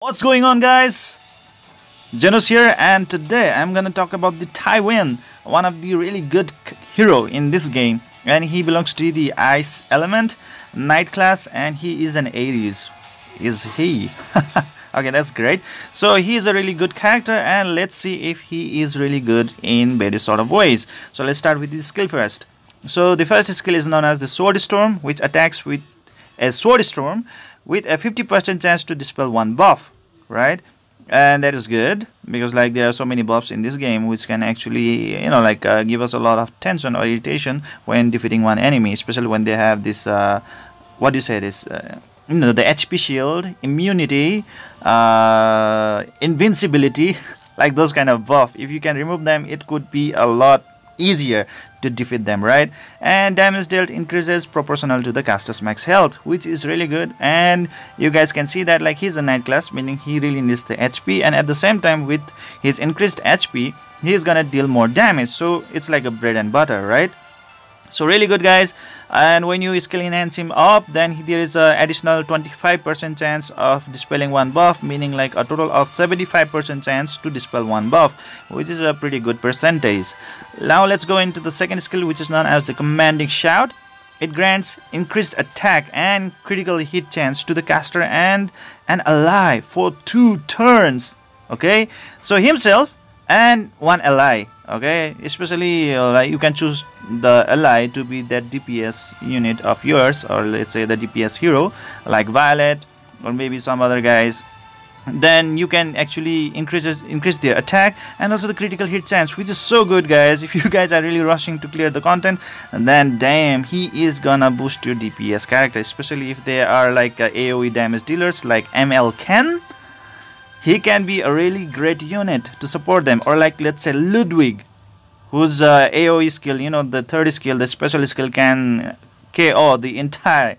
What's going on, guys? Zennosh here, and today I'm gonna talk about the Tywin, one of the really good hero in this game, and he belongs to the ice element night class, and he is an Aries. Is he? Okay, that's great. So he is a really good character, and let's see if he is really good in various sort of ways. So let's start with the skill first. So the first skill is known as the Sword Storm, which attacks with a Sword Storm with a 50% chance to dispel one buff, right? And that is good because like there are so many buffs in this game which can actually give us a lot of tension or irritation when defeating one enemy, especially when they have this what do you say this the HP shield, immunity, invincibility, like those kind of buff. If you can remove them, it could be a lot easier to defeat them, right? And damage dealt increases proportional to the caster's max health, which is really good. And you guys can see that like he's a night class, meaning he really needs the HP, and at the same time with his increased HP he is gonna deal more damage, so it's like a bread and butter, right? So really good, guys. And when you skill enhance him up, then there is a additional 25% chance of dispelling one buff, meaning like a total of 75% chance to dispel one buff, which is a pretty good percentage. Now let's go into the second skill, which is known as the Commanding Shout. It grants increased attack and critical hit chance to the caster and an ally for 2 turns. Okay, so himself and one ally. Okay, especially you can choose the ally to be that DPS unit of yours, or let's say the DPS hero like Violet or maybe some other guys. Then you can actually increase their attack and also the critical hit chance, which is so good, guys. If you guys are really rushing to clear the content, then damn, he is gonna boost your DPS character, especially if they are like AoE damage dealers like ML Ken. He can be a really great unit to support them, or like let's say Ludwig, whose AoE skill, the third skill, the special skill, can KO the entire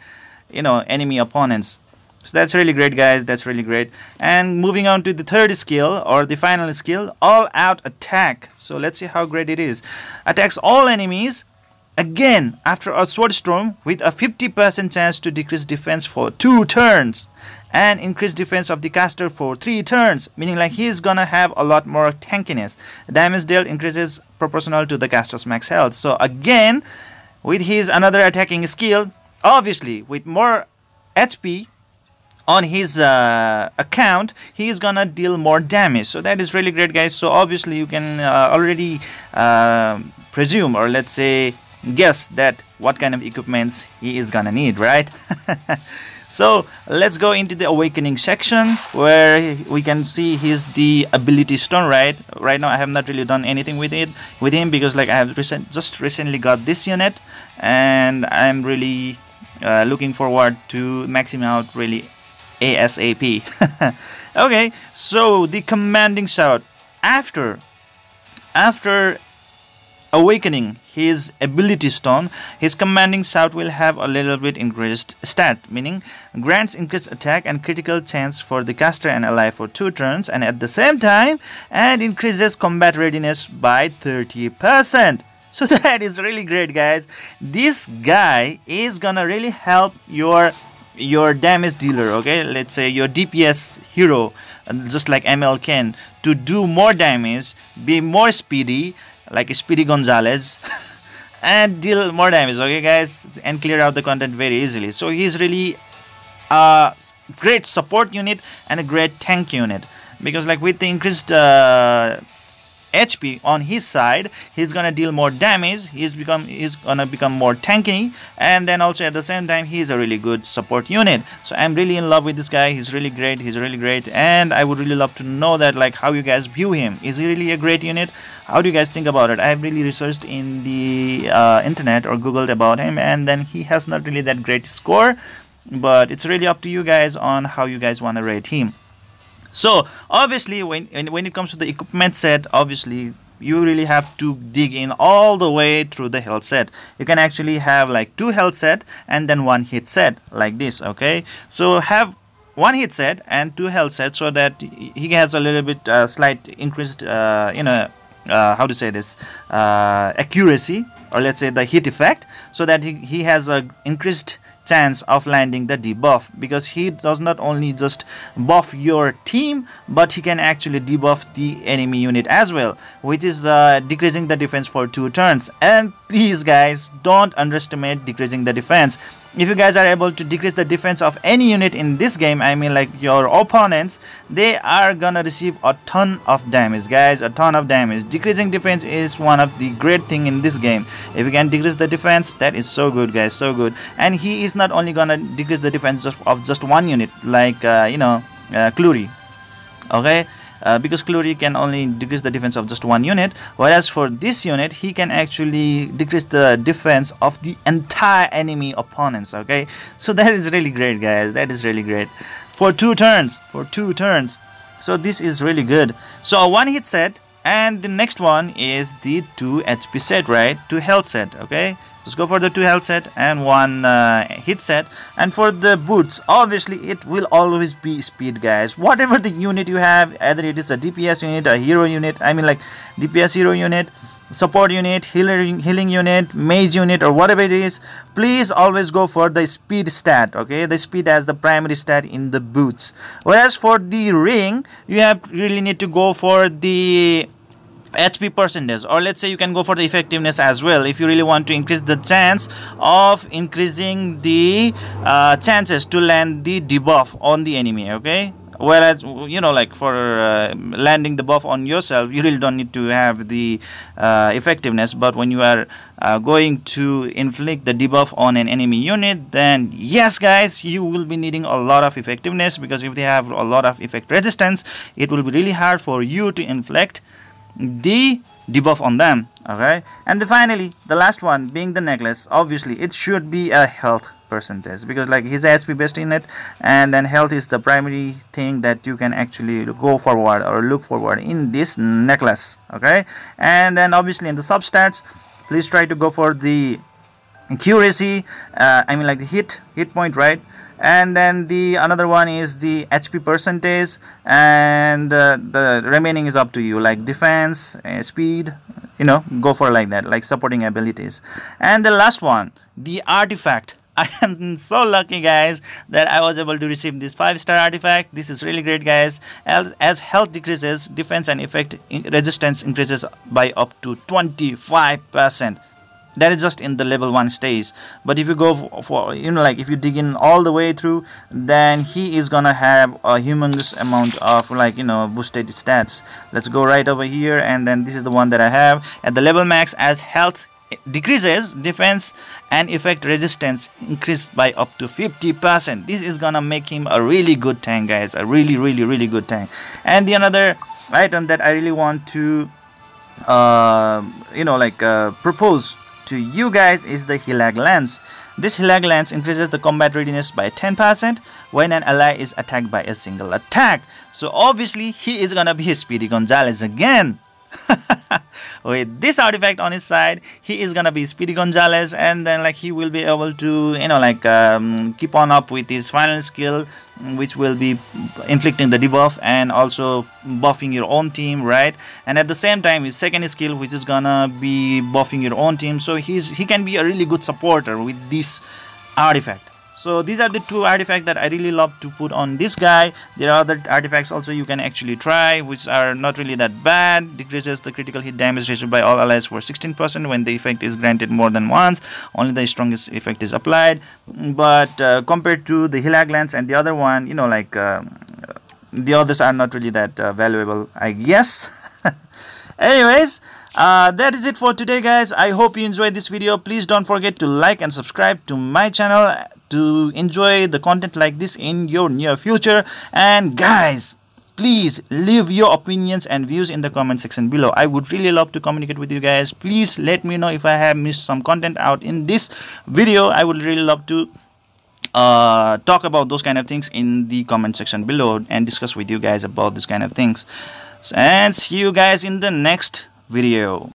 enemy opponents. So that's really great, guys. That's really great. And moving on to the third skill, or the final skill, All Out Attack. So let's see how great it is. Attacks all enemies again after a Sword Storm with a 50% chance to decrease defense for 2 turns and increase defense of the caster for 3 turns, meaning like he's gonna have a lot more tankiness. Damage dealt increases proportional to the caster's max health. So again, with his another attacking skill, obviously with more HP on his account, he is gonna deal more damage. So that is really great, guys. So obviously you can already presume, or let's say guess, that what kind of equipments he is gonna need, right? So let's go into the awakening section, where we can see the ability stone. Right now I have not really done anything with him because like I have just recently got this unit, and I'm really looking forward to max him out really ASAP. Okay, so the Commanding Shout, after awakening his ability stone, his Commanding Shout will have a little bit increased stat, meaning grants increased attack and critical chance for the caster and ally for 2 turns, and at the same time and increases combat readiness by 30%. So that is really great, guys. This guy is gonna really help your damage dealer, okay, let's say your DPS hero, just like ML Ken, to do more damage, be more speedy like Speedy Gonzalez and deal more damage, okay, guys, and clear out the content very easily. So he's really a great support unit and a great tank unit, because like with the increased HP on his side, he's gonna deal more damage, he's gonna become more tanky, and then also at the same time he's a really good support unit. So I'm really in love with this guy. He's really great, and I would really love to know that like how you guys view him. Is he really a great unit? How do you guys think about it? I've really researched in the internet or googled about him, and then he has not really that great score, but it's really up to you guys on how you guys want to rate him. So obviously when it comes to the equipment set, obviously you really have to dig in all the way through the health set. You can actually have like 2 health set and then 1 hit set like this, okay? So have 1 hit set and 2 health set, so that he has a little bit slight increased how to say this accuracy, or let's say the hit effect, so that he has a increased chance of landing the debuff, because he does not only just buff your team, but he can actually debuff the enemy unit as well, which is decreasing the defense for 2 turns. And please guys, don't underestimate decreasing the defense. If you guys are able to decrease the defense of any unit in this game, I mean like your opponents, they are gonna receive a ton of damage guys, a ton of damage. Decreasing defense is one of the great thing in this game. If you can decrease the defense, that is so good guys, so good. And he is not only gonna decrease the defense of just one unit like Clury, okay, because Clury can only decrease the defense of just one unit, whereas for this unit he can actually decrease the defense of the entire enemy opponents. Okay, so that is really great guys, that is really great for 2 turns, so this is really good. So 1 hit set, and the next one is the 2 HP set, right? 2 health set. Okay, just go for the 2 health set and 1 hit set. And for the boots, obviously it will always be speed guys. Whatever the unit you have, either it is a DPS unit, a hero unit, I mean like DPS hero unit, support unit, healing unit, mage unit, or whatever it is, please always go for the speed stat. Okay, the speed as the primary stat in the boots. Whereas for the ring, you really need to go for the HP percentage, or let's say you can go for the effectiveness as well if you really want to increase the chance of increasing the chances to land the debuff on the enemy. Okay, whereas like for landing the buff on yourself, you really don't need to have the effectiveness, but when you are going to inflict the debuff on an enemy unit, then yes guys, you will be needing a lot of effectiveness, because if they have a lot of effect resistance, it will be really hard for you to inflict the debuff on them. Okay, and finally the last one being the necklace. Obviously it should be a health percentage, because like he's HP based in it, and then health is the primary thing that you can actually go forward or look forward in this necklace. Okay, and then obviously in the substats, please try to go for the accuracy, I mean like the hit point, right? And then the another one is the HP percentage, and the remaining is up to you, like defense, speed, go for like that, like supporting abilities. And the last one, the artifact. I am so lucky guys that I was able to receive this 5-star artifact. This is really great guys. As health decreases, defense and effect resistance increases by up to 25%. That is just in the level 1 stage. But if you go for like if you dig in all the way through, then he is gonna have a humongous amount of like boosted stats. Let's go right over here, and then this is the one that I have at the level max. As health decreases, defense and effect resistance increase by up to 50%. This is gonna make him a really good tank guys, a really good tank. And the another item that I really want to propose to you guys is the Hilag Lance. This Hilag Lance increases the combat readiness by 10% when an ally is attacked by a single attack. So obviously he is gonna be Speedy Gonzalez again. With this artifact on his side, he is gonna be Speedy Gonzalez, and then like he will be able to keep on up with his final skill, which will be inflicting the debuff and also buffing your own team, right? And at the same time his second skill, which is gonna be buffing your own team. So he can be a really good supporter with this artifact. So these are the 2 artifacts that I really love to put on this guy. There are other artifacts also you can actually try, which are not really that bad. Decreases the critical hit damage received by all allies for 16% when the effect is granted more than once. Only the strongest effect is applied. But compared to the Hilag Lance and the other one, the others are not really that valuable, I guess. Anyways, that is it for today guys. I hope you enjoyed this video. Please don't forget to like and subscribe to my channel to enjoy the content like this in your near future. And guys, please leave your opinions and views in the comment section below. I would really love to communicate with you guys. Please let me know if I have missed some content out in this video. I would really love to talk about those kind of things in the comment section below and discuss with you guys about this kind of things. And see you guys in the next video.